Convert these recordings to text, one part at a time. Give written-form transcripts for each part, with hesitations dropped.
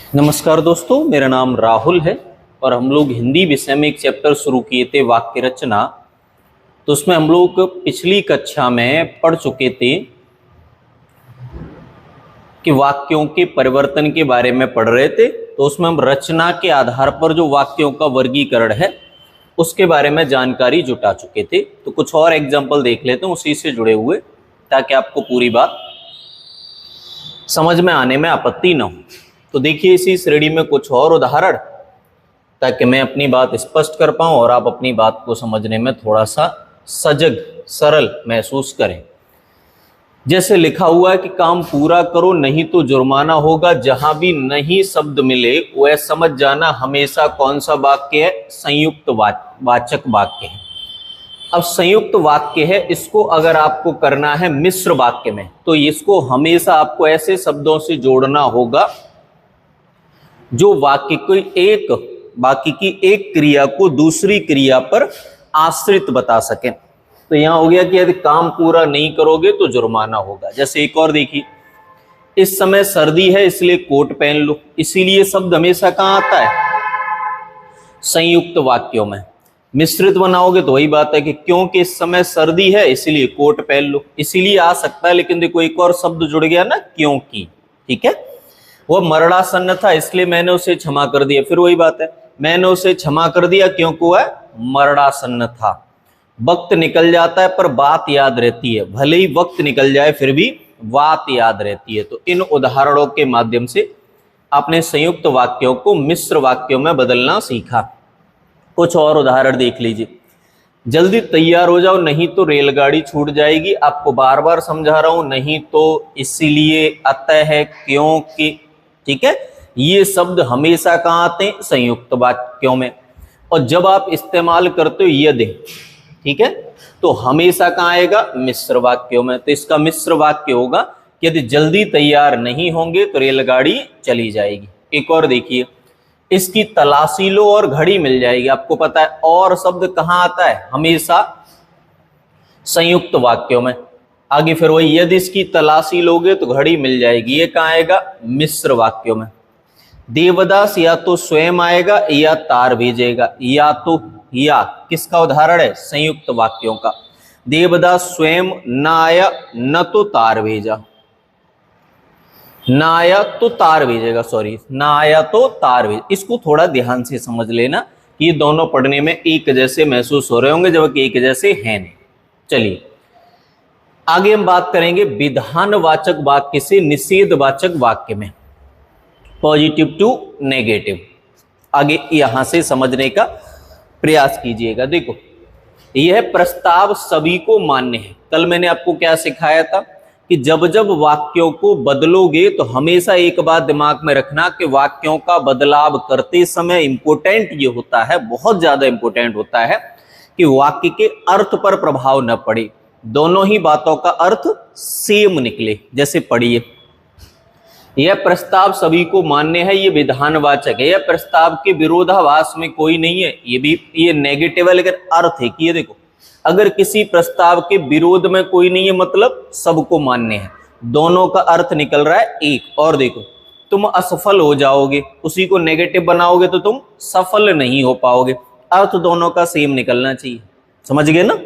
नमस्कार दोस्तों, मेरा नाम राहुल है और हम लोग हिंदी विषय में एक चैप्टर शुरू किए थे वाक्य रचना। तो उसमें हम लोग पिछली कक्षा में पढ़ चुके थे कि वाक्यों के परिवर्तन के बारे में पढ़ रहे थे। तो उसमें हम रचना के आधार पर जो वाक्यों का वर्गीकरण है उसके बारे में जानकारी जुटा चुके थे। तो कुछ और एग्जाम्पल देख लेते हैं उसी से जुड़े हुए, ताकि आपको पूरी बात समझ में आने में आपत्ति न हो। तो देखिए इसी श्रेणी में कुछ और उदाहरण, ताकि मैं अपनी बात स्पष्ट कर पाऊं और आप अपनी बात को समझने में थोड़ा सा सजग सरल महसूस करें। जैसे लिखा हुआ है कि काम पूरा करो नहीं तो जुर्माना होगा। जहां भी नहीं शब्द मिले वह समझ जाना हमेशा कौन सा वाक्य है? संयुक्त वाचक वाक्य है। अब संयुक्त वाक्य है, इसको अगर आपको करना है मिश्र वाक्य में, तो इसको हमेशा आपको ऐसे शब्दों से जोड़ना होगा जो वाक्य की एक क्रिया को दूसरी क्रिया पर आश्रित बता सके। तो यहां हो गया कि यदि काम पूरा नहीं करोगे तो जुर्माना होगा। जैसे एक और देखिए, इस समय सर्दी है इसलिए कोट पहन लो। इसीलिए शब्द हमेशा कहां आता है? संयुक्त वाक्यों में। मिश्रित बनाओगे तो वही बात है कि क्योंकि इस समय सर्दी है इसलिए कोट पहन लो, इसीलिए आ सकता है। लेकिन देखो एक और शब्द जुड़ गया ना, क्योंकि। ठीक है, वो मरणासन्न था इसलिए मैंने उसे क्षमा कर दिया। फिर वही बात है, मैंने उसे क्षमा कर दिया क्योंकि वह मरणासन्न था। वक्त निकल जाता है पर बात याद रहती है। भले ही वक्त निकल जाए फिर भी बात याद रहती है। तो इन उदाहरणों के माध्यम से आपने संयुक्त वाक्यों को मिश्र वाक्यों में बदलना सीखा। कुछ और उदाहरण देख लीजिए। जल्दी तैयार हो जाओ नहीं तो रेलगाड़ी छूट जाएगी। आपको बार बार समझा रहा हूं, नहीं तो, इसीलिए, अतः है, क्योंकि। ठीक है, ये शब्द हमेशा कहां आते हैं? संयुक्त वाक्यों में। और जब आप इस्तेमाल करते हो यदि, ठीक है, तो हमेशा कहां आएगा? मिश्र वाक्यों में। तो इसका मिश्र वाक्य होगा कि यदि जल्दी तैयार नहीं होंगे तो रेलगाड़ी चली जाएगी। एक और देखिए, इसकी तलाशी लो और घड़ी मिल जाएगी। आपको पता है और शब्द कहां आता है? हमेशा संयुक्त वाक्यों में। आगे फिर वही, यदि इसकी तलाशी लोगे तो घड़ी मिल जाएगी, ये कहां आएगा? मिश्र वाक्यों में। देवदास या तो स्वयं आएगा या तार भेजेगा। या तो, या किसका उदाहरण है? संयुक्त वाक्यों का। देवदास स्वयं न आया न तो तार भेजा, ना आया तो तार भेजेगा, सॉरी, ना आया तो तार भेज। इसको थोड़ा ध्यान से समझ लेना, ये दोनों पढ़ने में एक जैसे महसूस हो रहे होंगे जबकि एक जैसे हैं नहीं। चलिए आगे हम बात करेंगे विधानवाचक वाक्य से निषेधवाचक वाक्य में, पॉजिटिव टू नेगेटिव। आगे यहां से समझने का प्रयास कीजिएगा। देखो, यह प्रस्ताव सभी को मान्य है। कल मैंने आपको क्या सिखाया था कि जब जब वाक्यों को बदलोगे तो हमेशा एक बात दिमाग में रखना कि वाक्यों का बदलाव करते समय इंपॉर्टेंट ये होता है, बहुत ज्यादा इंपॉर्टेंट होता है कि वाक्य के अर्थ पर प्रभाव न पड़े, दोनों ही बातों का अर्थ सेम निकले। जैसे पढ़िए, यह प्रस्ताव सभी को मान्य है, ये विधानवाचक है। यह प्रस्ताव के विरोधाभास में कोई नहीं है, ये भी, ये नेगेटिव है, लेकिन अर्थ है कि ये देखो, अगर किसी प्रस्ताव के विरोध में कोई नहीं है मतलब सबको मान्य है, दोनों का अर्थ निकल रहा है एक। और देखो, तुम असफल हो जाओगे, उसी को नेगेटिव बनाओगे तो तुम सफल नहीं हो पाओगे। अर्थ दोनों का सेम निकलना चाहिए, समझ गए ना।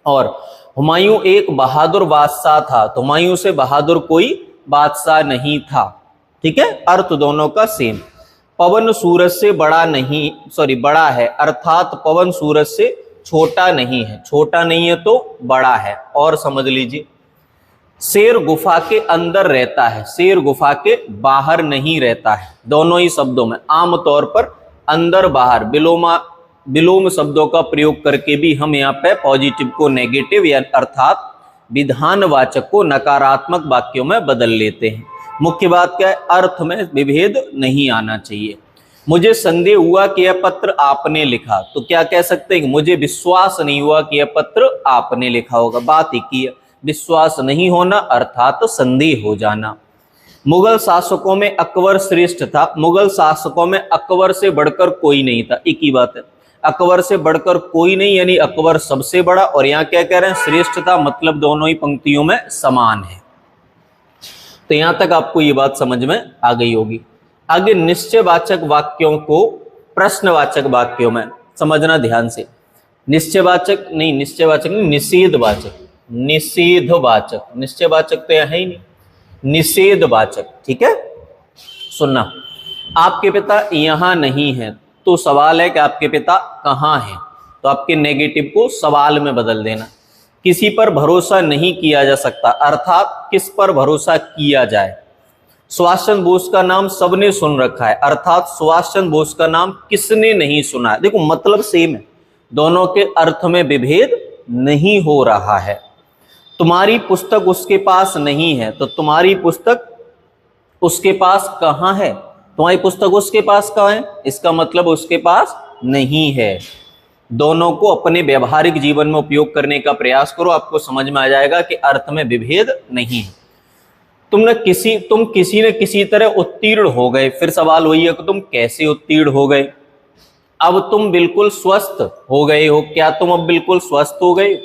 और हुमायूं एक बहादुर बादशाह था, तो हुमायूं से बहादुर कोई बादशाह नहीं था। ठीक है, अर्थ दोनों का सेम। पवन सूरज से बड़ा नहीं, सॉरी, बड़ा है, अर्थात पवन सूरज से छोटा नहीं है। छोटा नहीं है तो बड़ा है। और समझ लीजिए, शेर गुफा के अंदर रहता है, शेर गुफा के बाहर नहीं रहता है। दोनों ही शब्दों में आमतौर पर अंदर बाहर विलोम शब्दों का प्रयोग करके भी हम यहाँ पे पॉजिटिव को नेगेटिव या अर्थात विधानवाचक को नकारात्मक वाक्यों में बदल लेते हैं। मुख्य बात क्या है? अर्थ में विभेद नहीं आना चाहिए। मुझे संदेह हुआ कि यह पत्र आपने लिखा, तो क्या कह सकते हैं? मुझे विश्वास नहीं हुआ कि यह पत्र आपने लिखा होगा। बात एक ही है, विश्वास नहीं होना अर्थात संदेह हो जाना। मुगल शासकों में अकबर श्रेष्ठ था, मुगल शासकों में अकबर से बढ़कर कोई नहीं था। एक ही बात है, अकबर से बढ़कर कोई नहीं, यानी अकबर सबसे बड़ा। और यहाँ क्या कह रहे हैं? श्रेष्ठ था, मतलब दोनों ही पंक्तियों में समान है। तो यहां तक आपको ये बात समझ में आ गई होगी। आगे निश्चयवाचक वाक्यों को प्रश्नवाचक वाक्यों में समझना ध्यान से। निश्चयवाचक नहीं, निषेधवाचक, निषेधवाचक, निश्चयवाचक तो है ही नहीं, निषेधवाचक। ठीक है, सुनना। आपके पिता यहां नहीं है, तो सवाल है कि आपके पिता कहां हैं, तो आपके नेगेटिव को सवाल में बदल देना। किसी पर भरोसा नहीं किया जा सकता, अर्थात किस पर भरोसा किया जाए। सुभाष चंद्र बोस का नाम सबने सुन रखा है, अर्थात सुभाष चंद्र बोस का नाम किसने नहीं सुना है। देखो मतलब सेम है, दोनों के अर्थ में विभेद नहीं हो रहा है। तुम्हारी पुस्तक उसके पास नहीं है, तो तुम्हारी पुस्तक उसके पास कहां है, तुम्हारी पुस्तक उसके पास कहां है, इसका मतलब उसके पास नहीं है। दोनों को अपने व्यवहारिक जीवन में उपयोग करने का प्रयास करो, आपको समझ में आ जाएगा कि अर्थ में विभेद नहीं है। तुम किसी न किसी तरह उत्तीर्ण हो गए, फिर सवाल वही है कि तुम कैसे उत्तीर्ण हो गए। अब तुम बिल्कुल स्वस्थ हो गए हो, क्या तुम अब बिल्कुल स्वस्थ हो गए।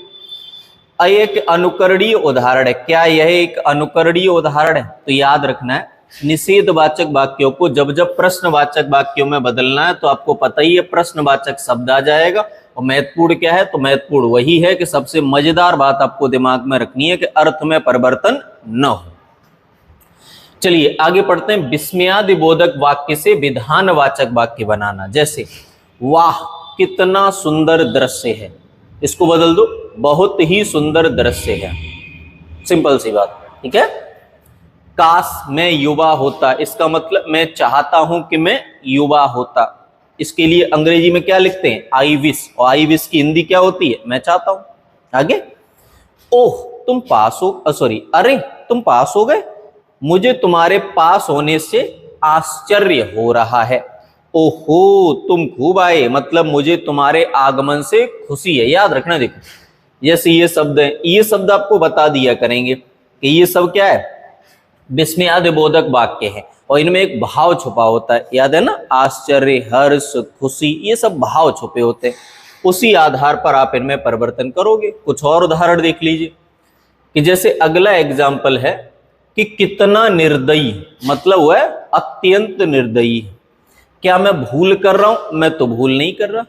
एक अनुकरणीय उदाहरण है, क्या यह एक अनुकरणीय उदाहरण है। तो याद रखना है, निषेधवाचक वाक्यों को जब जब प्रश्नवाचक वाक्यों में बदलना है, तो आपको पता ही है प्रश्नवाचक शब्द आ जाएगा। और महत्वपूर्ण क्या है, तो महत्वपूर्ण वही है कि सबसे मजेदार बात आपको दिमाग में रखनी है कि अर्थ में परिवर्तन न हो। चलिए आगे पढ़ते हैं। विस्मयादि बोधक वाक्य से विधानवाचक वाक्य बनाना। जैसे वाह कितना सुंदर दृश्य है, इसको बदल दो बहुत ही सुंदर दृश्य है, सिंपल सी बात। ठीक है। काश मैं युवा होता, इसका मतलब मैं चाहता हूं कि मैं युवा होता। इसके लिए अंग्रेजी में क्या लिखते हैं, आई विश, और आई विश की हिंदी क्या होती है, मैं चाहता हूं। आगे, ओह तुम पास हो, सॉरी अरे तुम पास हो गए, मुझे तुम्हारे पास होने से आश्चर्य हो रहा है। ओहो तुम खूब आए, मतलब मुझे तुम्हारे आगमन से खुशी है। याद रखना, देखो जैसे ये शब्द है, ये शब्द आपको बता दिया करेंगे कि ये सब क्या है, विस्मयादि बोधक वाक्य है, और इनमें एक भाव छुपा होता है। याद है ना, आश्चर्य, हर्ष, खुशी, ये सब भाव छुपे होते हैं। उसी आधार पर आप इनमें परिवर्तन करोगे। कुछ और उदाहरण देख लीजिए कि जैसे अगला एग्जाम्पल है कि कितना निर्दयी, मतलब वह अत्यंत निर्दयी। क्या मैं भूल कर रहा हूं, मैं तो भूल नहीं कर रहा।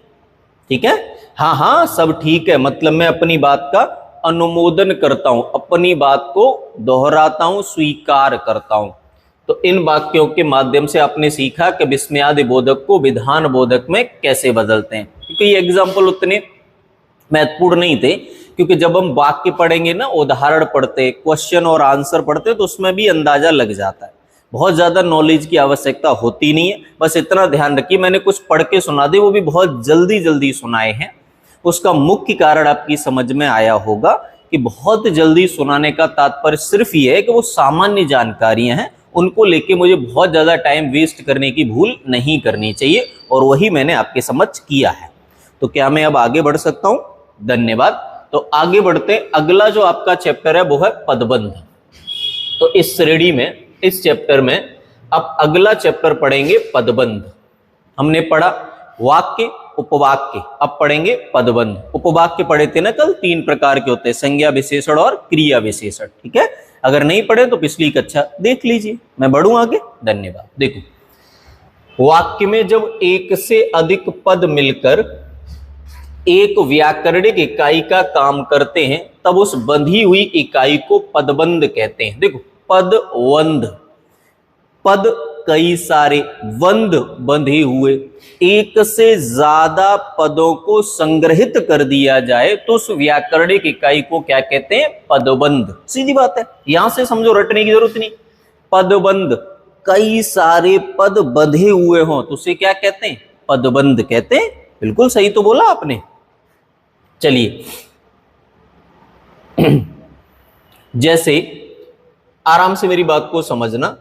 ठीक है, हाँ हाँ सब ठीक है, मतलब मैं अपनी बात का अनुमोदन करता हूं, अपनी बात को दोहराता हूं, स्वीकार करता हूं। तो इन वाक्यों के माध्यम से आपने सीखा कि विस्मयादि बोधक को विधान बोधक में कैसे बदलते हैं। क्योंकि ये एग्जाम्पल उतने महत्वपूर्ण नहीं थे, क्योंकि जब हम वाक्य पढ़ेंगे ना, उदाहरण पढ़ते, क्वेश्चन और आंसर पढ़ते, तो उसमें भी अंदाजा लग जाता है। बहुत ज्यादा नॉलेज की आवश्यकता होती नहीं है। बस इतना ध्यान रखिए, मैंने कुछ पढ़ के सुना दी, वो भी बहुत जल्दी जल्दी सुनाए हैं। उसका मुख्य कारण आपकी समझ में आया होगा कि बहुत जल्दी सुनाने का तात्पर्य सिर्फ ये है कि वो सामान्य जानकारियां हैं, उनको लेके मुझे बहुत ज्यादा टाइम वेस्ट करने की भूल नहीं करनी चाहिए, और वही मैंने आपके समझ किया है। तो क्या मैं अब आगे बढ़ सकता हूं? धन्यवाद। तो आगे बढ़ते, अगला जो आपका चैप्टर है वो है पदबंध। तो इस श्रेणी में, इस चैप्टर में अब अगला चैप्टर पढ़ेंगे पदबंध। हमने पढ़ा वाक्य, उपवाक्य, अब पढ़ेंगे पदबंध। उपवाक्य पढ़े थे ना कल, 3 प्रकार के होते हैं, संज्ञा विशेषण और क्रिया विशेषण। ठीक है, अगर नहीं पढ़े तो पिछली कक्षा देख लीजिए। मैं बढ़ूं आगे, धन्यवाद। देखो वाक्य में जब एक से अधिक पद मिलकर एक व्याकरणिक इकाई का काम करते हैं, तब उस बंधी हुई इकाई को पदबंध कहते हैं। देखो पदवंध, पद कई सारे, वंध बंधे हुए, एक से ज्यादा पदों को संग्रहित कर दिया जाए तो उस व्याकरणिक इकाई को क्या कहते हैं, पदबंध। सीधी बात है, यहां से समझो, रटने की जरूरत नहीं। पदबंध, कई सारे पद बंधे हुए हों तो उसे क्या कहते हैं, पदबंध कहते हैं। बिल्कुल सही तो बोला आपने। चलिए जैसे आराम से मेरी बात को समझना,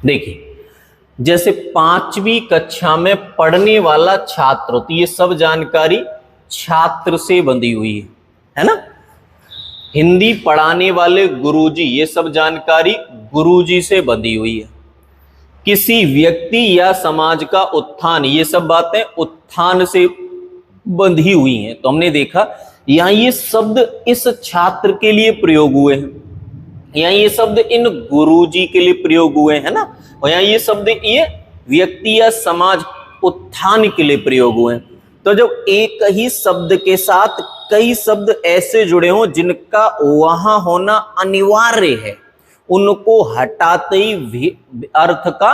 देखिए जैसे 5वीं कक्षा में पढ़ने वाला छात्र, तो ये सब जानकारी छात्र से बंधी हुई है ना। हिंदी पढ़ाने वाले गुरुजी, ये सब जानकारी गुरुजी से बंधी हुई है। किसी व्यक्ति या समाज का उत्थान, ये सब बातें उत्थान से बंधी हुई हैं। तो हमने देखा यहाँ ये शब्द इस छात्र के लिए प्रयोग हुए हैं, यहाँ ये शब्द इन गुरुजी के लिए प्रयोग हुए हैं ना, और यहाँ ये शब्द ये व्यक्ति या समाज उत्थान के लिए प्रयोग हुए हैं। तो जब एक ही शब्द के साथ कई शब्द ऐसे जुड़े हों जिनका वहां होना अनिवार्य है, उनको हटाते ही अर्थ का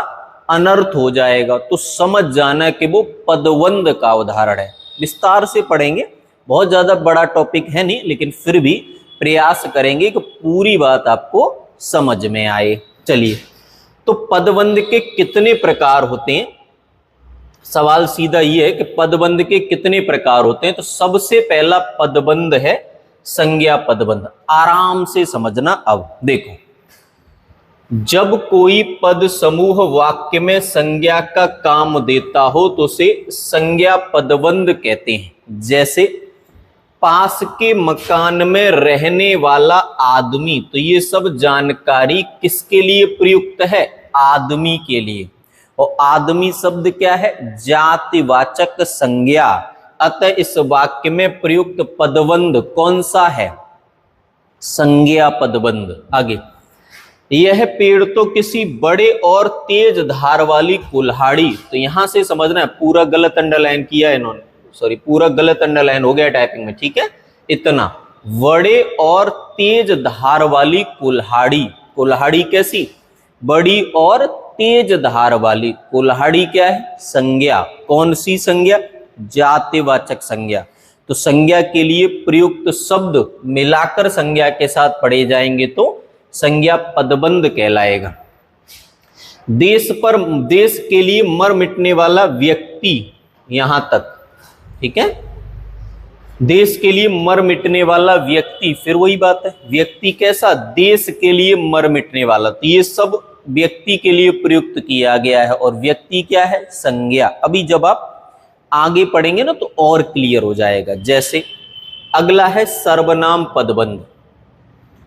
अनर्थ हो जाएगा, तो समझ जाना कि वो पदबंध का उदाहरण है। विस्तार से पढ़ेंगे, बहुत ज्यादा बड़ा टॉपिक है नहीं, लेकिन फिर भी प्रयास करेंगे कि पूरी बात आपको समझ में आए। चलिए, तो पदबंध के कितने प्रकार होते हैं? सवाल सीधा ये है कि पदबंध के कितने प्रकार होते हैं। तो सबसे पहला पदबंध है संज्ञा पदबंध। आराम से समझना। अब देखो, जब कोई पद समूह वाक्य में संज्ञा का काम देता हो तो उसे संज्ञा पदबंध कहते हैं। जैसे पास के मकान में रहने वाला आदमी, तो ये सब जानकारी किसके लिए प्रयुक्त है? आदमी के लिए। और आदमी शब्द क्या है? जातिवाचक संज्ञा। अतः इस वाक्य में प्रयुक्त पदबंध कौन सा है? संज्ञा पदबंध। आगे, यह पेड़ तो किसी बड़े और तेज धार वाली कुल्हाड़ी, तो यहां से समझना है, पूरा गलत अंडरलाइन किया है इन्होंने, सॉरी पूरा गलत अंडरलाइन हो गया टाइपिंग में, ठीक है। इतना, बड़े और तेज धार वाली कुल्हाड़ी, कुल्हाड़ी कैसी? बड़ी और तेज धार वाली। कुल्हाड़ी क्या है? संज्ञा। कौन सी संज्ञा? जातिवाचक संज्ञा। तो संज्ञा के लिए प्रयुक्त शब्द मिलाकर संज्ञा के साथ पढ़े जाएंगे तो संज्ञा पदबंध कहलाएगा। देश के लिए मर मिटने वाला व्यक्ति, यहां तक ठीक है। देश के लिए मर मिटने वाला व्यक्ति, फिर वही बात है, व्यक्ति कैसा? देश के लिए मर मिटने वाला। तो ये सब व्यक्ति के लिए प्रयुक्त किया गया है, और व्यक्ति क्या है? संज्ञा। अभी जब आप आगे पढ़ेंगे ना तो और क्लियर हो जाएगा। जैसे अगला है सर्वनाम पदबंध।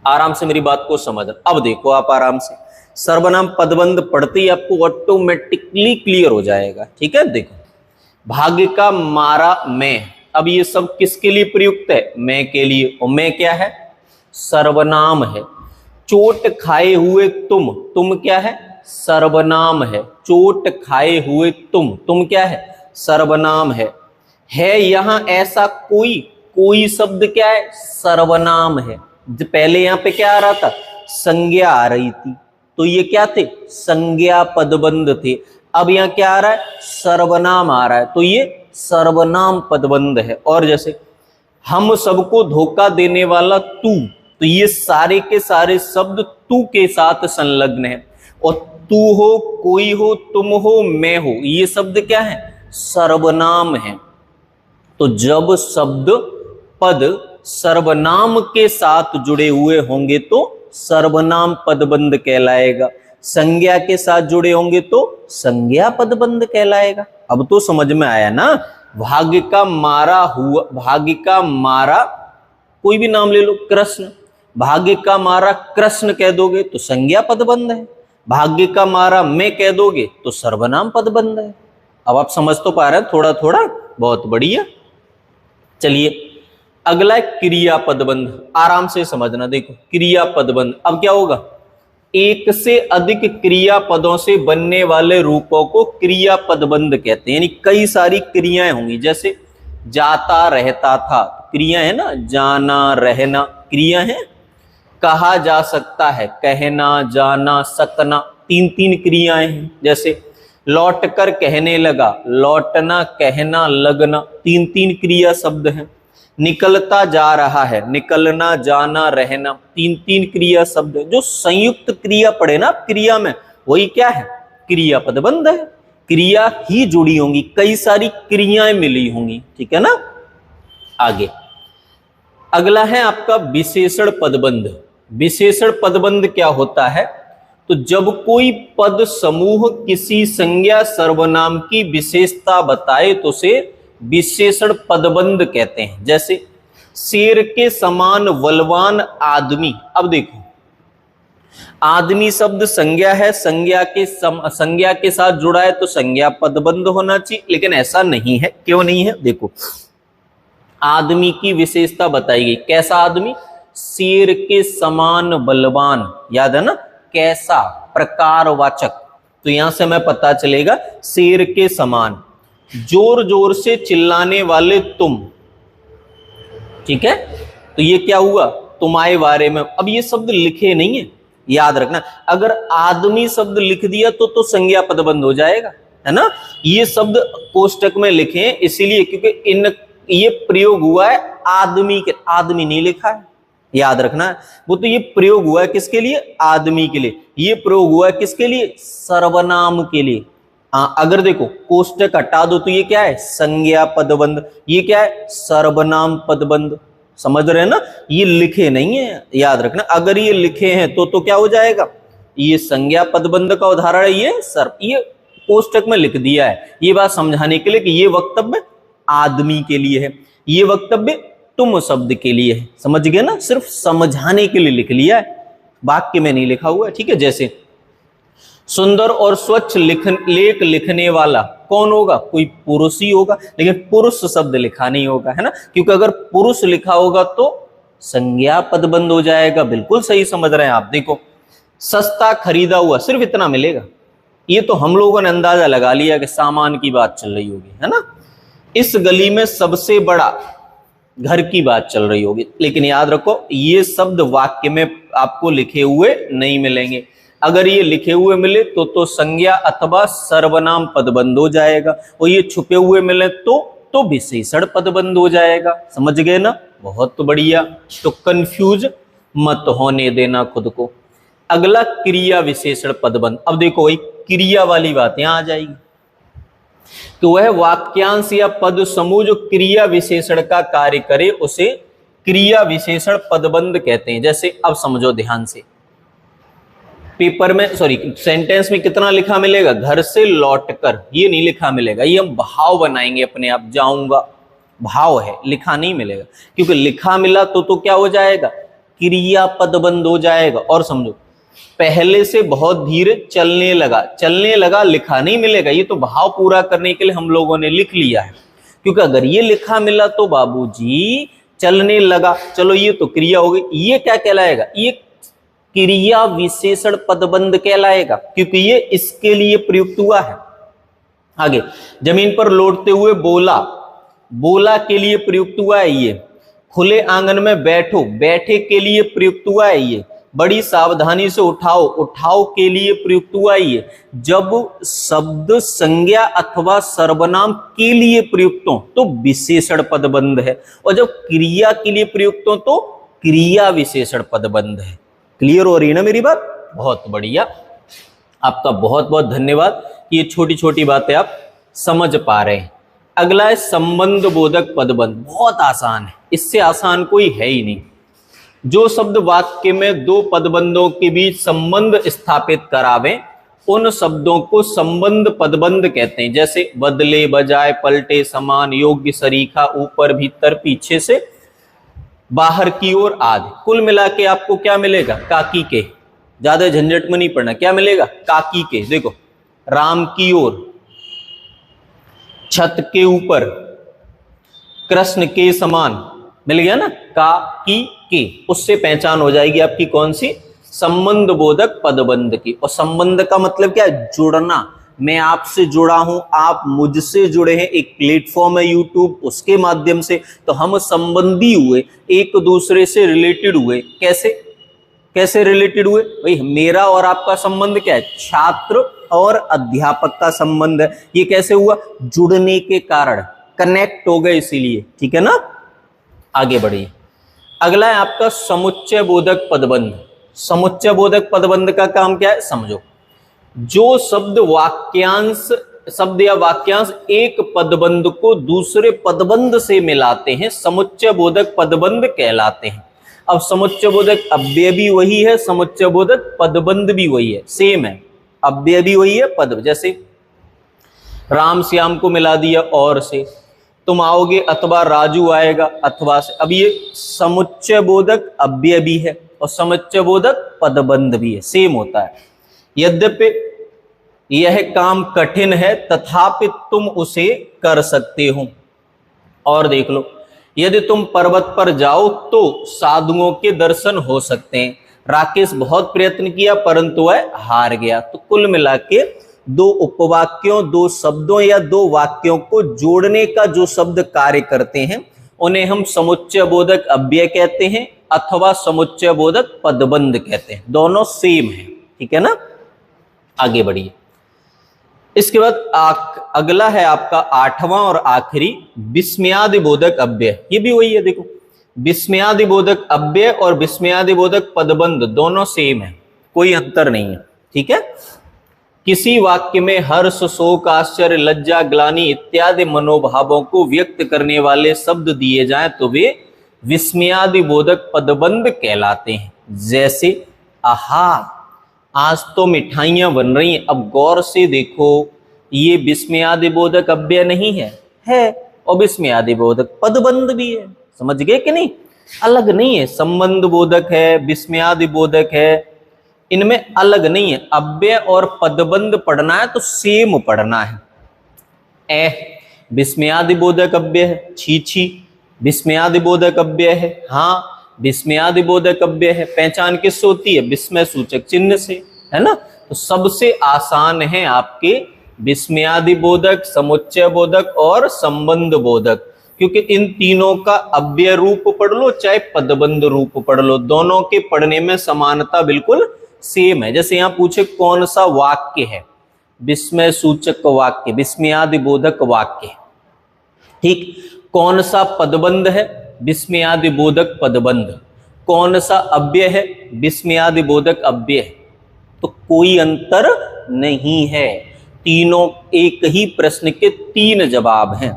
आराम से मेरी बात को समझ। अब देखो, आप आराम से सर्वनाम पदबंध पढ़ते ही आपको ऑटोमेटिकली क्लियर हो जाएगा, ठीक है। देखो, भाग्य का मारा मैं, अब ये सब किसके लिए प्रयुक्त है? मैं के लिए। और मैं क्या है? सर्वनाम है। चोट खाए हुए तुम क्या है? सर्वनाम है। चोट खाए हुए तुम क्या है? सर्वनाम है। यहां ऐसा कोई शब्द क्या है? सर्वनाम है। पहले यहां पे क्या आ रहा था? संज्ञा आ रही थी, तो ये क्या थे? संज्ञा पदबंध थे। अब यहां क्या आ रहा है? सर्वनाम आ रहा है, तो ये सर्वनाम पदबंध है। और जैसे हम सबको धोखा देने वाला तू, तो ये सारे के सारे शब्द तू के साथ संलग्न है। और तू हो, कोई हो, तुम हो, मैं हो, ये शब्द क्या है? सर्वनाम है। तो जब शब्द पद सर्वनाम के साथ जुड़े हुए होंगे तो सर्वनाम पदबंध कहलाएगा, संज्ञा के साथ जुड़े होंगे तो संज्ञा पदबंध कहलाएगा। अब तो समझ में आया ना। भाग्य का मारा हुआ, भाग्य का मारा कोई भी नाम ले लो, कृष्ण, भाग्य का मारा कृष्ण कह दोगे तो संज्ञा पदबंध है। भाग्य का मारा मैं कह दोगे तो सर्वनाम पदबंध है। अब आप समझ तो पा रहे हैं थोड़ा थोड़ा, बहुत बढ़िया। चलिए, अगला है क्रिया पदबंध। आराम से समझना। देखो, क्रिया पदबंध, अब क्या होगा? एक से अधिक क्रिया पदों से बनने वाले रूपों को क्रिया पदबंध कहते हैं। यानी कई सारी क्रियाएं होंगी, जैसे जाता रहता था, क्रिया है ना, जाना रहना क्रिया है। कहा जा सकता है, कहना, जाना, सकना, तीन तीन क्रियाएं हैं। जैसे लौट कर कहने लगा, लौटना, कहना, लगना, तीन तीन क्रिया शब्द हैं। निकलता जा रहा है, निकलना, जाना, रहना, तीन तीन क्रिया शब्द। जो संयुक्त क्रिया पड़े ना क्रिया में, वही क्या है? क्रिया पदबंध है। क्रिया ही जुड़ी होंगी, कई सारी क्रियाएं मिली होंगी, ठीक है ना। आगे अगला है आपका विशेषण पदबंध। विशेषण पदबंध क्या होता है? तो जब कोई पद समूह किसी संज्ञा सर्वनाम की विशेषता बताए तो उसे विशेषण पदबंध कहते हैं। जैसे शेर के समान बलवान आदमी। अब देखो, आदमी शब्द संज्ञा है, संज्ञा के साथ जुड़ा है तो संज्ञा पदबंध होना चाहिए, लेकिन ऐसा नहीं है। क्यों नहीं है? देखो, आदमी की विशेषता बताई गई। कैसा आदमी? शेर के समान बलवान। याद है ना? कैसा, प्रकारवाचक। तो यहां से हमें पता चलेगा शेर के समान, जोर जोर से चिल्लाने वाले तुम। ठीक है, तो ये क्या हुआ? तुम्हारे बारे में। अब ये शब्द लिखे नहीं है, याद रखना। अगर आदमी शब्द लिख दिया तो संज्ञा पदबंध हो जाएगा, है ना? ये शब्द कोष्टक में लिखे हैं इसीलिए क्योंकि ये प्रयोग हुआ है आदमी के, आदमी नहीं लिखा है, याद रखना। वो तो ये प्रयोग हुआ है किसके लिए? आदमी के लिए। ये प्रयोग हुआ है किसके लिए? सर्वनाम के लिए। अगर देखो कोष्टक हटा दो तो ये क्या है? संज्ञा पदबंध। ये क्या है? सर्वनाम पदबंध। समझ रहे हैं ना? ये लिखे नहीं है, याद रखना। अगर ये लिखे हैं तो क्या हो जाएगा? ये संज्ञा पदबंध का उदाहरण है। ये कोष्टक में लिख दिया है ये बात समझाने के लिए कि ये वक्तव्य आदमी के लिए है, ये वक्तव्य तुम शब्द के लिए है। समझ गए ना? सिर्फ समझाने के लिए लिख लिया है, वाक्य में नहीं लिखा हुआ है। ठीक है, जैसे सुंदर और स्वच्छ लेख लिखने वाला कौन होगा? कोई पुरुष ही होगा, लेकिन पुरुष शब्द लिखा नहीं होगा, है ना? क्योंकि अगर पुरुष लिखा होगा तो संज्ञा पदबंध हो जाएगा। बिल्कुल सही समझ रहे हैं आप। देखो, सस्ता खरीदा हुआ, सिर्फ इतना मिलेगा। ये तो हम लोगों ने अंदाजा लगा लिया कि सामान की बात चल रही होगी, है ना? इस गली में सबसे बड़ा घर की बात चल रही होगी। लेकिन याद रखो ये शब्द वाक्य में आपको लिखे हुए नहीं मिलेंगे। अगर ये लिखे हुए मिले तो संज्ञा अथवा सर्वनाम पदबंध हो जाएगा, और ये छुपे हुए मिले तो विशेषण पदबंध हो जाएगा। समझ गए ना? बहुत बढ़िया। तो कंफ्यूज मत होने देना खुद को। अगला क्रिया विशेषण पदबंध। अब देखो वही क्रिया वाली बात यहां आ जाएगी। तो वह वाक्यांश या पद समूह जो क्रिया विशेषण का कार्य करे उसे क्रिया विशेषण पदबंध कहते हैं। जैसे अब समझो ध्यान से, पेपर में सेंटेंस में कितना लिखा मिलेगा? घर से लौटकर। ये नहीं लिखा मिलेगा, ये हम भाव बनाएंगे अपने आप। जाऊंगा भाव है, लिखा नहीं मिलेगा। क्योंकि लिखा मिला तो क्या हो जाएगा? क्रिया पदबंध हो जाएगा। और समझो, पहले से बहुत धीरे चलने लगा, चलने लगा लिखा नहीं मिलेगा। ये तो भाव पूरा करने के लिए हम लोगों ने लिख लिया है। क्योंकि अगर ये लिखा मिला तो बाबूजी चलने लगा, चलो ये तो क्रिया हो गई। ये क्या कहलाएगा? ये क्रिया विशेषण पदबंध कहलाएगा, क्योंकि ये इसके लिए प्रयुक्त हुआ है। आगे, जमीन पर लौटते हुए बोला, बोला के लिए प्रयुक्त हुआ है ये। खुले आंगन में बैठो, बैठे के लिए प्रयुक्त हुआ है ये। बड़ी सावधानी से उठाओ, उठाओ के लिए प्रयुक्त हुआ है ये। जब शब्द संज्ञा अथवा सर्वनाम के लिए प्रयुक्त हो तो विशेषण पदबंध है, और जब क्रिया के लिए प्रयुक्त हो तो क्रिया विशेषण पदबंध है। क्लियर हो रही है ना मेरी बात? बहुत बढ़िया, आपका बहुत बहुत धन्यवाद। ये छोटी छोटी बातें आप समझ पा रहे हैं। अगला है संबंध बोधक पदबंध। बहुत आसान है, इससे आसान कोई है ही नहीं। जो शब्द वाक्य में दो पदबंधों के बीच संबंध स्थापित करावे उन शब्दों को संबंध पदबंध कहते हैं। जैसे बदले, बजाय, पलटे, समान, योग्य, सरीखा, ऊपर, भीतर, पीछे से, बाहर की ओर, आदि। कुल मिला के आपको क्या मिलेगा? काकी के। ज्यादा झंझट में नहीं पड़ना। क्या मिलेगा? काकी के। देखो, राम की ओर, छत के ऊपर, कृष्ण के समान, मिल गया ना? काकी के। उससे पहचान हो जाएगी आपकी कौन सी? संबंध बोधक पदबंध की। और संबंध का मतलब क्या है? जुड़ना। मैं आपसे जुड़ा हूं, आप मुझसे जुड़े हैं। एक प्लेटफॉर्म है यूट्यूब, उसके माध्यम से तो हम संबंधी हुए, एक दूसरे से रिलेटेड हुए। कैसे कैसे रिलेटेड हुए? भाई मेरा और आपका संबंध क्या है? छात्र और अध्यापक का संबंध है। ये कैसे हुआ? जुड़ने के कारण, कनेक्ट हो गए इसीलिए। ठीक है ना? आगे बढ़िए। अगला है आपका समुच्चय बोधक पदबंध। समुच्चय बोधक पदबंध का काम क्या है? समझो, जो शब्द या वाक्यांश एक पदबंध को दूसरे पदबंध से मिलाते हैं समुच्चय बोधक पदबंध कहलाते हैं। अब समुच्चय बोधक अव्यय भी वही है, समुच्चय बोधक पदबंध भी वही है, सेम है। अव्यय भी वही है, पद। जैसे राम श्याम को मिला दिया और से, तुम आओगे अथवा राजू आएगा अथवा से। अब ये समुच्चय बोधक अव्यय भी है और समुच्चय बोधक पदबंध भी है, सेम होता है। यद्यपि यह काम कठिन है तथापि तुम उसे कर सकते हो। और देख लो, यदि तुम पर्वत पर जाओ तो साधुओं के दर्शन हो सकते हैं। राकेश बहुत प्रयत्न किया परंतु वह हार गया। तो कुल मिला के दो उपवाक्यों, दो शब्दों या दो वाक्यों को जोड़ने का जो शब्द कार्य करते हैं उन्हें हम समुच्चय बोधक अव्यय कहते हैं अथवा समुच्चय बोधक पदबंध कहते हैं। दोनों सेम है, ठीक है ना। आगे बढ़िए। इसके बाद अगला है आपका आठवां और आखिरी विस्मयादि बोधक अव्यय। ये भी वही है, देखो विस्मयादि बोधक अव्यय और विस्मयादि बोधक पदबंध दोनों सेम है, कोई अंतर नहीं है, ठीक है। किसी वाक्य में हर्ष, शोक, आश्चर्य, लज्जा, ग्लानि इत्यादि मनोभावों को व्यक्त करने वाले शब्द दिए जाएं तो वे विस्मयादि बोधक पदबंध कहलाते हैं। जैसे आहा, आज तो मिठाइयां बन रही हैं। अब गौर से देखो, ये विस्मयादि बोधक अव्यय नहीं है और विस्मयादि बोधक पदबंध भी है। समझ गए कि नहीं? अलग नहीं है, संबंध बोधक है, विस्मयादि बोधक है, इनमें अलग नहीं है। अव्यय और पदबंध पढ़ना है तो सेम पढ़ना है। विस्मयादि बोधक अव्यय है, छी छी विस्मयादि बोधक अव्यय है, हाँ विस्मयादि बोधक अव्यय है। पहचान किससे होती है? विस्मय सूचक चिन्ह से, है ना। तो सबसे आसान है आपके विस्मयादि बोधक, समुच्चय बोधक और संबंध बोधक, क्योंकि इन तीनों का अव्यय रूप पढ़ लो चाहे पदबंध रूप पढ़ लो, दोनों के पढ़ने में समानता बिल्कुल सेम है। जैसे यहां पूछे कौन सा वाक्य है, विस्मय सूचक वाक्य, विस्मयादि बोधक वाक्य, ठीक। कौन सा पदबंध है? विस्मयादि बोधक पदबंध। कौन सा अव्यय है? विस्मयादि बोधक अव्यय। तो कोई अंतर नहीं है, तीनों एक ही प्रश्न के तीन जवाब हैं।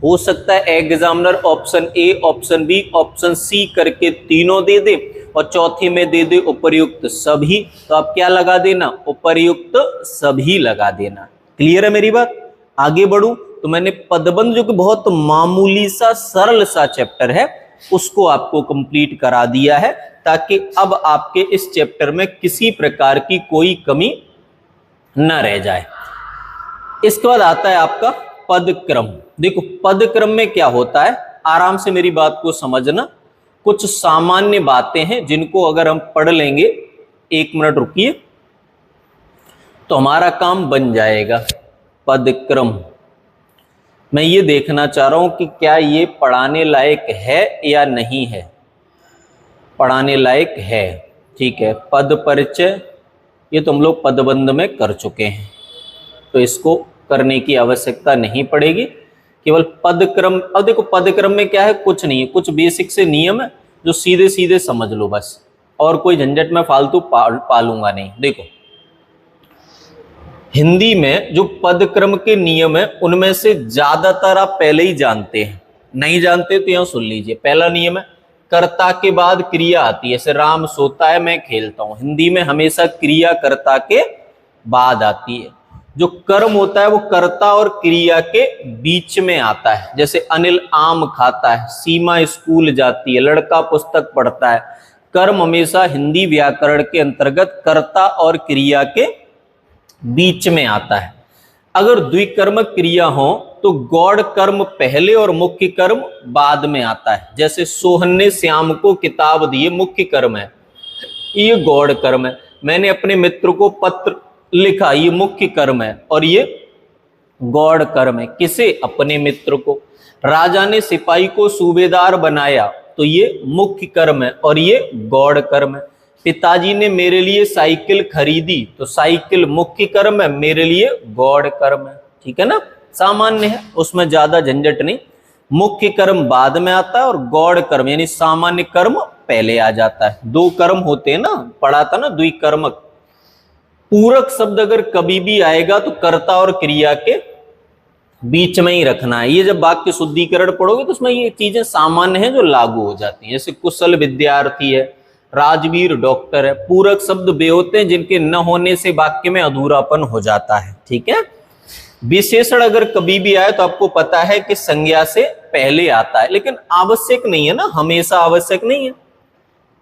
हो सकता है examiner option A, option B, option C करके तीनों दे दे और चौथे में दे दे उपर्युक्त सभी, तो आप क्या लगा देना? उपर्युक्त सभी लगा देना। क्लियर है मेरी बात? आगे बढ़ूं तो मैंने पदबंध जो कि बहुत मामूली सा सरल सा चैप्टर है उसको आपको कंप्लीट करा दिया है, ताकि अब आपके इस चैप्टर में किसी प्रकार की कोई कमी न रह जाए। इसके बाद आता है आपका पदक्रम। देखो पदक्रम में क्या होता है, आराम से मेरी बात को समझना। कुछ सामान्य बातें हैं जिनको अगर हम पढ़ लेंगे, एक मिनट रुकिए, तो हमारा काम बन जाएगा। पदक्रम मैं ये देखना चाह रहा हूं कि क्या ये पढ़ाने लायक है या नहीं है। पढ़ाने लायक है, ठीक है। पद परिचय ये तो हम लोग पदबंध में कर चुके हैं, तो इसको करने की आवश्यकता नहीं पड़ेगी। केवल पदक्रम, अब देखो पदक्रम में क्या है, कुछ नहीं है, कुछ बेसिक से नियम है जो सीधे सीधे समझ लो बस, और कोई झंझट में फालतू पालूंगा नहीं। देखो हिंदी में जो पदक्रम के नियम है उनमें से ज्यादातर आप पहले ही जानते हैं, नहीं जानते तो यहां सुन लीजिए। पहला नियम है कर्ता के बाद क्रिया आती है, जैसे राम सोता है मैं खेलता हूं, हिंदी में हमेशा क्रिया कर्ता के बाद आती है। जो कर्म होता है वो कर्ता और क्रिया के बीच में आता है, जैसे अनिल आम खाता है, सीमा स्कूल जाती है, लड़का पुस्तक पढ़ता है। कर्म हमेशा हिंदी व्याकरण के अंतर्गत कर्ता और क्रिया के बीच में आता है। अगर द्विकर्मक क्रिया हो तो गौड़ कर्म पहले और मुख्य कर्म बाद में आता है। जैसे सोहन ने श्याम को किताब दी, मुख्य कर्म है, ये गौड़ कर्म है। मैंने अपने मित्र को पत्र लिखा, ये मुख्य कर्म है और ये गौड़ कर्म है। किसे? अपने मित्र को। राजा ने सिपाही को सूबेदार बनाया, तो ये मुख्य कर्म है और ये गौड़ कर्म है। पिताजी ने मेरे लिए साइकिल खरीदी, तो साइकिल मुख्य कर्म है, मेरे लिए गौड़ कर्म है। ठीक है ना, सामान्य है, उसमें ज्यादा झंझट नहीं। मुख्य कर्म बाद में आता है और गौड़ कर्म यानी सामान्य कर्म पहले आ जाता है। दो कर्म होते हैं ना, पढ़ा था ना द्विकर्मक। पूरक शब्द अगर कभी भी आएगा तो कर्ता और क्रिया के बीच में ही रखना है। ये जब वाक्य शुद्धिकरण पढ़ोगे तो उसमें ये चीजें सामान्य हैं जो लागू हो जाती हैं। जैसे कुशल विद्यार्थी है, राजवीर डॉक्टर है। पूरक शब्द वे होते हैं जिनके न होने से वाक्य में अधूरापन हो जाता है। ठीक है। विशेषण अगर कभी भी आए तो आपको पता है कि संज्ञा से पहले आता है, लेकिन आवश्यक नहीं है ना, हमेशा आवश्यक नहीं है,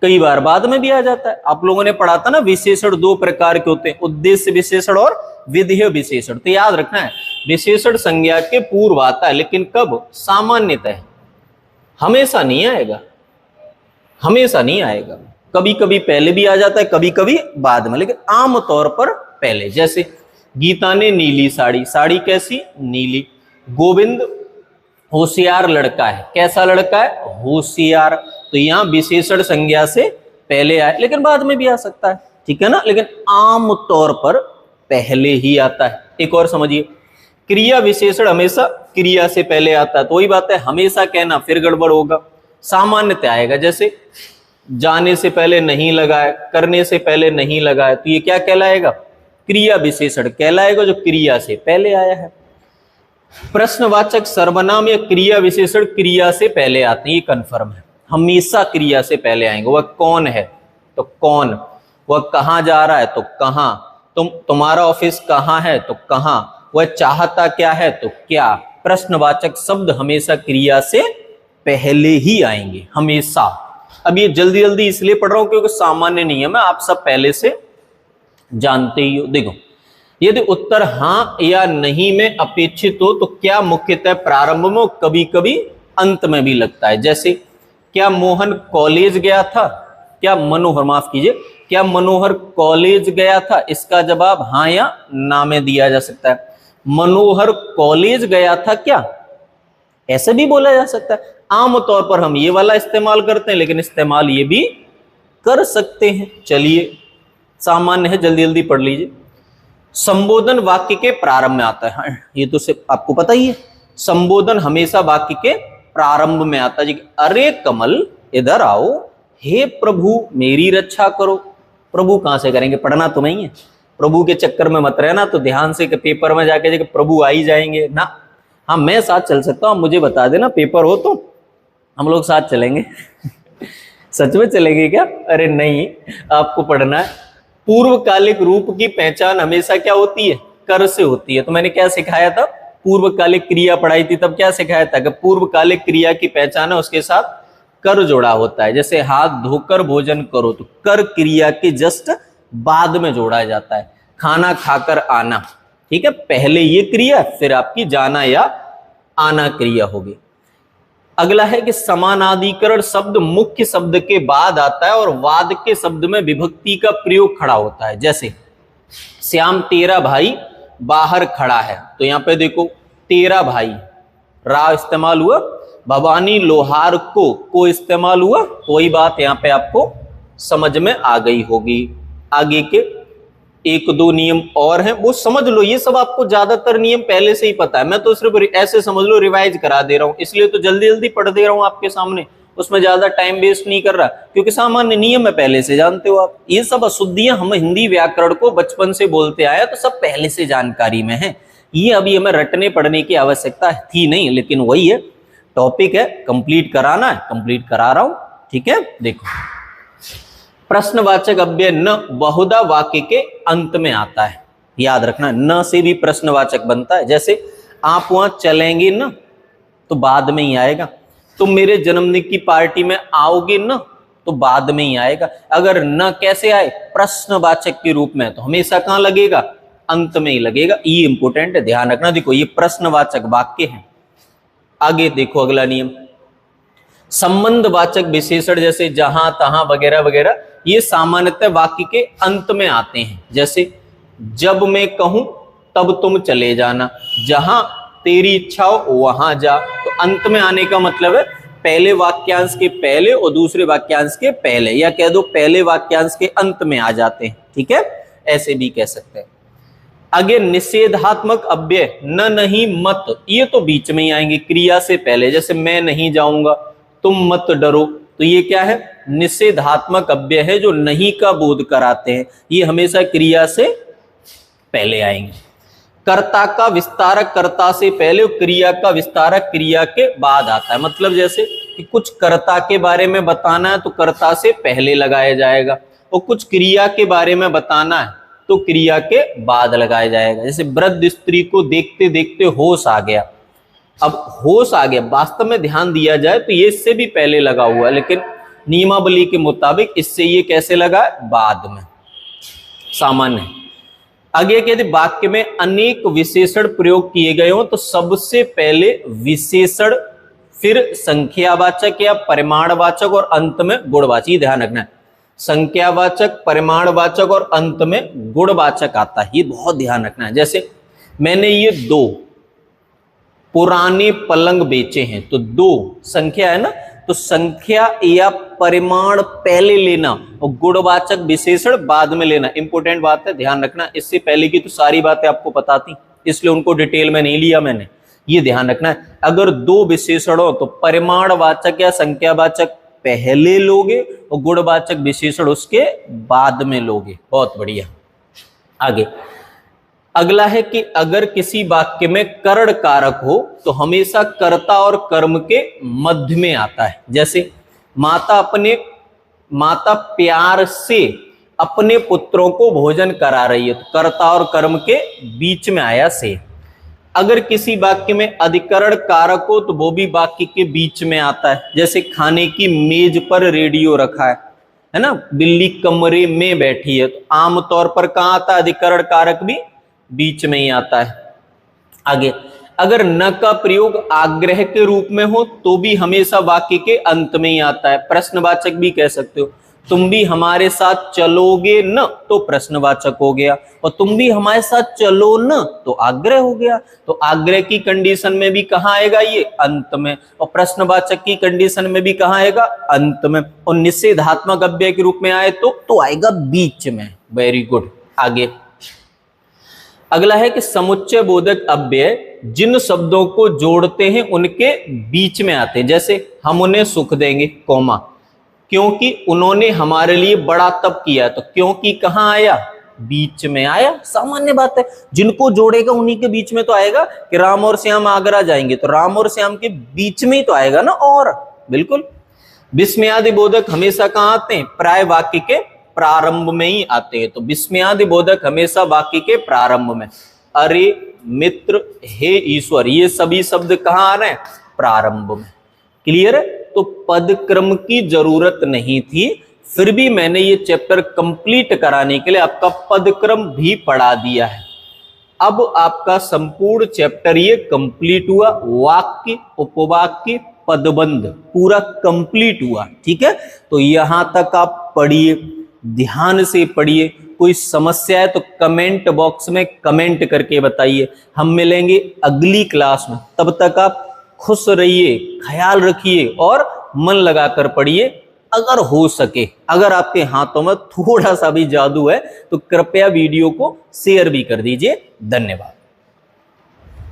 कई बार बाद में भी आ जाता है। आप लोगों ने पढ़ा था ना, विशेषण दो प्रकार के होते हैं, उद्देश्य विशेषण और विधेय विशेषण। तो याद रखना है, विशेषण संज्ञा के पूर्व आता है, लेकिन कब? सामान्यतः, हमेशा नहीं आएगा, हमेशा नहीं आएगा, कभी कभी पहले भी आ जाता है, कभी कभी बाद में, लेकिन आमतौर पर पहले। जैसे गीता ने नीली साड़ी, साड़ी कैसी? नीली। गोविंद होशियार लड़का है, कैसा लड़का है? होशियार। तो यहां विशेषण संज्ञा से पहले आए, लेकिन बाद में भी आ सकता है, ठीक है ना, लेकिन आमतौर पर पहले ही आता है। एक और समझिए, क्रिया विशेषण हमेशा क्रिया से पहले आता है, तो वही बात है, हमेशा कहना फिर गड़बड़ होगा, सामान्यतः आएगा। जैसे जाने से पहले नहीं लगाए, करने से पहले नहीं लगाए, तो ये क्या कहलाएगा? क्रिया विशेषण कहलाएगा, जो क्रिया से पहले आया है। प्रश्नवाचक सर्वनाम या क्रिया विशेषण क्रिया से पहले आते हैं, ये कन्फर्म है, हमेशा क्रिया से पहले आएंगे। वह कौन है? तो कौन। वह कहाँ जा रहा है? तो कहाँ। तुम्हारा ऑफिस कहाँ है? तो कहाँ। वह चाहता क्या है? तो क्या। प्रश्नवाचक शब्द हमेशा क्रिया से पहले ही आएंगे, हमेशा। अब ये जल्दी जल्दी इसलिए पढ़ रहा हूं क्योंकि सामान्य नियम है, आप सब पहले से जानते ही हो। देखो, यदि उत्तर हाँ या नहीं में अपेक्षित हो तो क्या मुख्यतः प्रारंभ में, कभी कभी अंत में भी लगता है। जैसे क्या मोहन कॉलेज गया था? क्या मनोहर, माफ कीजिए, क्या मनोहर कॉलेज गया था? इसका जवाब हाँ या ना में दिया जा सकता है। मनोहर कॉलेज गया था क्या? ऐसे भी बोला जा सकता है। आमतौर पर हम ये वाला इस्तेमाल करते हैं, लेकिन इस्तेमाल ये भी कर सकते हैं। चलिए, सामान्य है, जल्दी जल्दी पढ़ लीजिए। संबोधन वाक्य के प्रारंभ में आता है। हाँ, ये तो सिर्फ आपको पता ही है, संबोधन हमेशा वाक्य के प्रारंभ में आता है। जी, अरे कमल इधर आओ, हे प्रभु मेरी रक्षा करो। प्रभु कहां से करेंगे? पढ़ना तो नहीं है, प्रभु के चक्कर में मत रहना, तो ध्यान से पेपर में जाके देखो प्रभु आ ही जाएंगे ना। हाँ, मैं साथ चल सकता हूँ, मुझे बता देना, पेपर हो तो हम लोग साथ चलेंगे। सच में चलेंगे क्या? अरे नहीं, आपको पढ़ना है। पूर्वकालिक रूप की पहचान हमेशा क्या होती है? कर से होती है। तो मैंने क्या सिखाया था? पूर्वकालिक क्रिया पढ़ाई थी, तब क्या सिखाया था कि पूर्वकालिक क्रिया की पहचान है, उसके साथ कर जोड़ा होता है। जैसे हाथ धोकर भोजन करो, तो कर क्रिया के जस्ट बाद में जोड़ा जाता है। खाना खाकर आना, ठीक है, पहले ये क्रिया, फिर आपकी जाना या आना क्रिया होगी। अगला है कि समानाधिकरण शब्द मुख्य शब्द के बाद आता है और वाद के शब्द में विभक्ति का प्रयोग खड़ा होता है। जैसे श्याम तेरा भाई बाहर खड़ा है, तो यहां पे देखो तेरा भाई, रा इस्तेमाल हुआ। भवानी लोहार को इस्तेमाल हुआ, तो वही बात यहां पे आपको समझ में आ गई होगी। आगे के एक दो नियम और हैं, वो समझ लो। ये सब आपको ज्यादातर नियम पहले से ही पता है, मैं तो सिर्फ ऐसे समझ लो रिवाइज करा दे रहा हूं, इसलिए तो जल्दी जल्दी पढ़ दे रहा हूं आपके सामने, उसमें ज्यादा टाइम वेस्ट नहीं कर रहा, क्योंकि सामान्य नियम है, पहले से जानते हो आप। ये सब अशुद्धियां हम हिंदी व्याकरण को बचपन से बोलते आए, तो सब पहले से जानकारी में है। ये अभी हमें रटने पढ़ने की आवश्यकता थी नहीं, लेकिन वही है, टॉपिक है, कंप्लीट कराना है, कंप्लीट करा रहा हूं, ठीक है। देखो, प्रश्नवाचक अव्यय न बहुधा वाक्य के अंत में आता है, याद रखना, न से भी प्रश्नवाचक बनता है। जैसे आप वहां चलेंगे न, तो बाद में ही आएगा। तुम मेरे जन्मदिन की पार्टी में आओगे न, तो बाद में ही आएगा। अगर न कैसे आए? प्रश्नवाचक के रूप में, तो हमेशा कहां लगेगा? अंत में ही लगेगा। ये इंपोर्टेंट है, ध्यान रखना। देखो, ये प्रश्नवाचक वाक्य है। आगे देखो अगला नियम, संबंधवाचक विशेषण जैसे जहां तहां वगैरह वगैरह, ये सामान्यतः वाक्य के अंत में आते हैं। जैसे जब मैं कहूं तब तुम चले जाना, जहां तेरी इच्छा हो वहां जा, तो अंत में आने का मतलब है पहले वाक्यांश के पहले और दूसरे वाक्यांश के पहले, या कह दो पहले वाक्यांश के अंत में आ जाते हैं, ठीक है, ऐसे भी कह सकते हैं। आगे निषेधात्मक अव्यय न, नहीं, मत, ये तो बीच में ही आएंगे, क्रिया से पहले। जैसे मैं नहीं जाऊंगा, तुम मत डरो, तो ये क्या है? निषेधात्मक अव्यय है, जो नहीं का बोध कराते हैं। ये हमेशा क्रिया से पहले आएंगे। कर्ता का विस्तारक कर्ता से पहले, क्रिया का विस्तारक क्रिया के बाद आता है। मतलब जैसे कि कुछ कर्ता के बारे में बताना है तो कर्ता से पहले लगाया जाएगा, और कुछ क्रिया के बारे में बताना है तो क्रिया के बाद लगाया जाएगा। जैसे वृद्ध स्त्री को देखते देखते होश आ गया। अब होश आ गया, वास्तव में ध्यान दिया जाए तो ये इससे भी पहले लगा हुआ है, लेकिन नियमावली के मुताबिक इससे ये कैसे लगा? बाद में, सामान्य। आगे कहते वाक्य में अनेक विशेषण प्रयोग किए गए हो तो सबसे पहले विशेषण फिर संख्यावाचक या परिमाणवाचक और अंत में गुणवाचक। ध्यान रखना है, संख्यावाचक, परिमाणवाचक और अंत में गुणवाचक आता है, ये बहुत ध्यान रखना है। जैसे मैंने ये 2 पुराने पलंग बेचे हैं, तो 2 संख्या है ना, तो संख्या या परिमाण पहले लेना और गुणवाचक विशेषण बाद में लेना। इंपॉर्टेंट बात है, ध्यान रखना। इससे पहले की तो सारी बातें आपको पता थी, इसलिए उनको डिटेल में नहीं लिया मैंने, ये ध्यान रखना है। अगर 2 विशेषण हो तो परिमाणवाचक या संख्यावाचक पहले लोगे और गुणवाचक विशेषण उसके बाद में लोगे। बहुत बढ़िया। आगे अगला है कि अगर किसी वाक्य में कर्ण कारक हो तो हमेशा कर्ता और कर्म के मध्य में आता है। जैसे माता प्यार से अपने पुत्रों को भोजन करा रही है, तो कर्ता और कर्म के बीच में आया से। अगर किसी वाक्य में अधिकरण कारक हो तो वो भी वाक्य के बीच में आता है। जैसे खाने की मेज पर रेडियो रखा है ना, बिल्ली कमरे में बैठी है, तो आमतौर पर कहां आता है, अधिकरण कारक भी बीच में ही आता है। आगे अगर न का प्रयोग आग्रह के रूप में हो तो भी हमेशा वाक्य के अंत में ही आता है। प्रश्नवाचक भी कह सकते हो, तुम भी हमारे साथ चलोगे न, तो प्रश्नवाचक हो गया, और तुम भी हमारे साथ चलो न तो आग्रह हो गया। तो आग्रह की कंडीशन में भी कहां आएगा, ये अंत में, और प्रश्नवाचक की कंडीशन में भी कहां आएगा, अंत में, और निषेधात्मक अव्यय के रूप में आए तो आएगा बीच में। Very good. आगे अगला है कि समुच्चय बोधक अव्यय जिन शब्दों को जोड़ते हैं उनके बीच में आते हैं। जैसे हम उन्हें सुख देंगे, कोमा, क्योंकि उन्होंने हमारे लिए बड़ा तप किया, तो क्योंकि कहां आया, बीच में आया। सामान्य बात है, जिनको जोड़ेगा उन्हीं के बीच में तो आएगा। कि राम और श्याम आगरा जाएंगे, तो राम और श्याम के बीच में ही तो आएगा ना। और बिल्कुल विस्मयादि बोधक हमेशा कहां आते हैं, प्राय वाक्य के प्रारंभ में ही आते हैं। तो विस्मयादि बोधक हमेशा वाक्य के प्रारंभ में। अरे मित्र, हे ईश्वर, ये सभी शब्द कहां आ रहे हैं, प्रारंभ में। क्लियर है। तो पदक्रम की जरूरत नहीं थी, फिर भी मैंने ये चैप्टर कंप्लीट कराने के लिए आपका पदक्रम भी पढ़ा दिया है। अब आपका संपूर्ण चैप्टर ये कंप्लीट हुआ, वाक्य, उपवाक्य, पदबंध पूरा कंप्लीट हुआ। ठीक है, तो यहां तक आप पढ़िए, ध्यान से पढ़िए। कोई समस्या है तो कमेंट बॉक्स में कमेंट करके बताइए। हम मिलेंगे अगली क्लास में, तब तक आप खुश रहिए, ख्याल रखिए और मन लगाकर पढ़िए। अगर हो सके, अगर आपके हाथों में थोड़ा सा भी जादू है तो कृपया वीडियो को शेयर भी कर दीजिए। धन्यवाद।